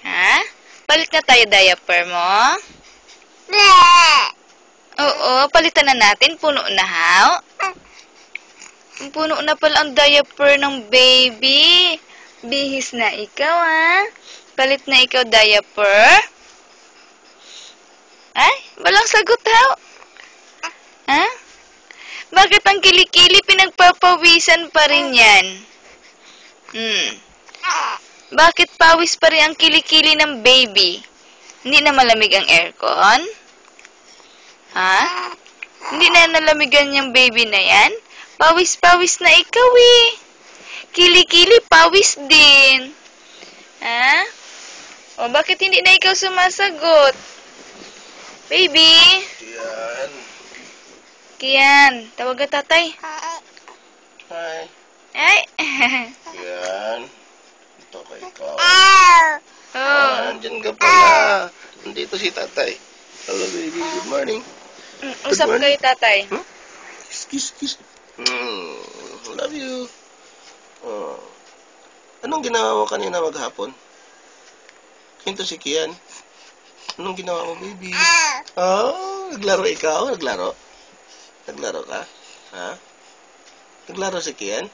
Ha? Palit na tayo diaper mo? Oo, palitan na natin. Puno na, haw? Puno na pala ang diaper ng baby. Bihis na ikaw, ha? Palit na ikaw diaper? Ay, walang sagot, haw? Ha? Bakit ang kilikili pinagpapawisan pa rin yan? Bakit pawis pa rin ang kilikili ng baby? Hindi na malamig ang aircon? Ha? Hindi na nalamigan yung baby na yan? Pawis-pawis na ikaw eh. Kilikili, pawis din. Ha? O bakit hindi na ikaw sumasagot? Baby? Kian. Kian, tawag ka tatay. Hi. Ay. Kian. Ito ka ikaw. Oh. Andyan ka pala. Nandito si tatay. Hello baby, good morning. Usap kayo tatay. Kiss. Love you. Oh. Anong ginawa mo kanina maghapon? Ito si Kian. Anong ginawa mo, baby? Oh, naglaro ikaw? Naglaro? Naglaro ka? Ha? Naglaro si Kian?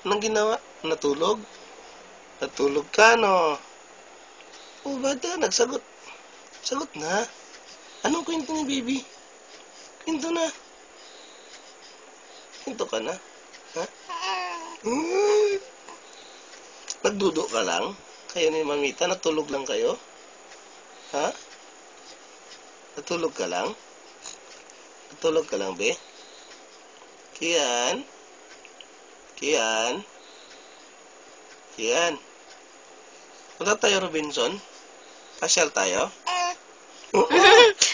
Anong ginawa? Natulog? Natulog ka, no? Oh, bata, nagsagot. Sagot na. Anong kwento ni baby? Kwento na. Kwento ka na? Ha? Nagdudo ka lang? Kayo ni Mamita, natulog lang kayo? Ha? Natulog ka lang? Natulog ka lang, be? Kian? Kian? Kian? Punta tayo, Robinson? Pasyal tayo?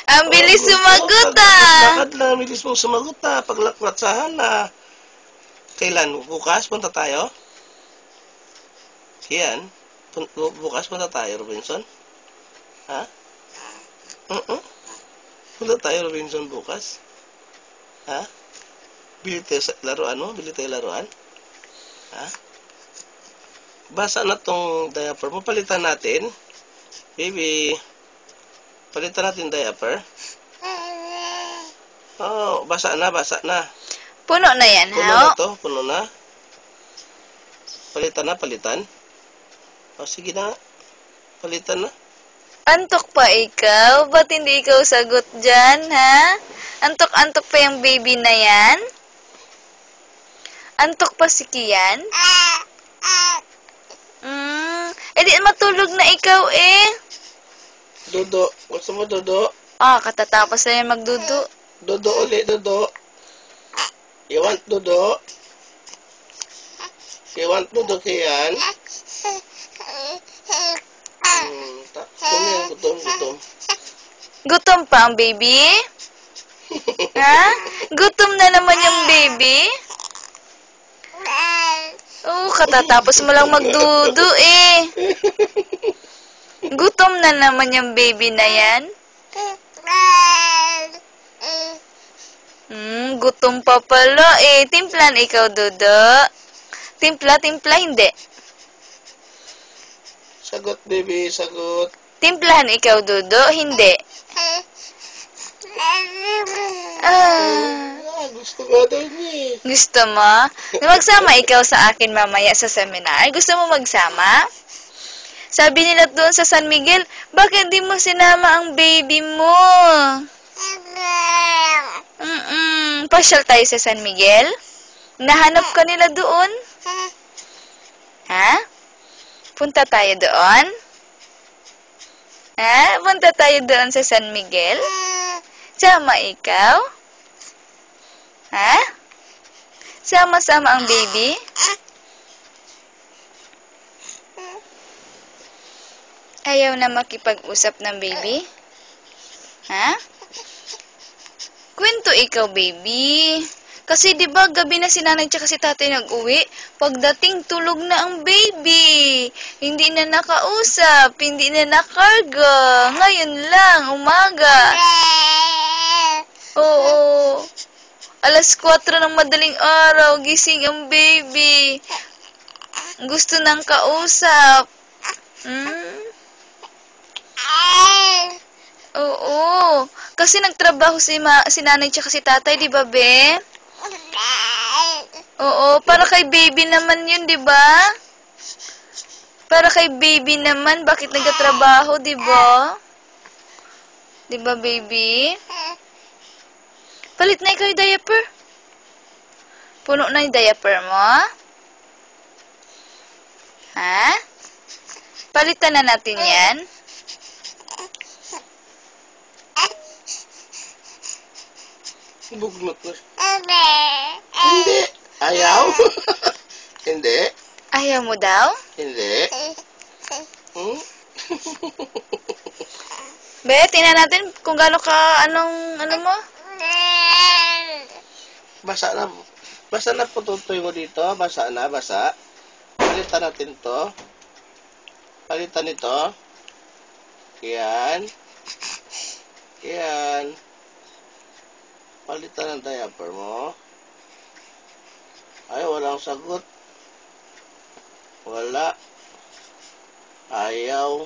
Ang bilis sumagot Lakad lang, bilis mong sumagot Paglakwatsahan na. Kailan? Bukas? Punta tayo? Kian? Bukas punta tayo, Robinson? Ha? Punta tayo, Robinson, bukas? Ha? Bili tayo laruan mo? Bili tayo laruan? Ha? Basa na tong diaper mo. Palitan natin. Baby. Palitan natin diaper. Oh, basa na. Puno na yan, Puno haw? na to, puno na. Palitan. O, sige na. Palitan na. Antok pa ikaw? Ba't hindi ikaw sagot dyan, ha? Antok-antok pa yung baby na yan? Antok pa si Kian? Di matulog na ikaw eh. Dodo. Gusto mo, Dodo? Katatapos na yan magdudu. Dodo ulit, Dodo. You want Dodo? You want Dodo, Kian? Gutom. Gutom pa ang baby? Ha? Gutom na naman yung baby? Katatapos mo lang magdudu eh. Gutom na naman yung baby na yan? Gutom pa pala eh. Timplan ikaw, Dodo. Timpla, hindi. Sagot, baby, sagot. Timplahan ikaw, Dodo, hindi. Gusto nga daw niya eh. Gusto mo? Magsama ikaw sa akin mamaya sa seminar? Gusto mo magsama? Sabi nila doon sa San Miguel, bakit di mo sinama ang baby mo? Pasyal tayo sa San Miguel? Nahanap ka nila doon? Ha? Punta tayo doon? Ha? Punta tayo doon sa San Miguel? Sama ikaw? Ha? Sama-sama ang baby? Ayaw na makipag-usap ng baby? Ha? Kwento ikaw, baby. Kasi 'di ba gabi na si nanay tsaka si tatay nag-uwi, pagdating tulog na ang baby. Hindi na nakausap, hindi na nakarga. Ngayon lang, umaga. Oo. Alas 4 ng madaling araw, gising ang baby. Gusto ng kausap. Hmm? Oo. Kasi nagtrabaho si nanay tsaka si tatay, di ba, be? Oo, para kay baby naman yun, di ba? Para kay baby naman, bakit nagtatrabaho, di ba? Di ba, baby? Palit na ikaw yung diaper. Puno na yung diaper mo? Ha? Palitan na natin yan? Bugnot na. Hindi. Ayaw? Hindi. Ayaw mo daw? Hindi. Hmm? Be, tingnan natin kung gaano ka, ano mo? Basa na. Basa na po tutoy mo dito. Basa na, basa. Palitan natin to. Palitan nito. Yan. Yan. Palitan ng diaper mo. Ay, walang sagot. Wala. Ayaw.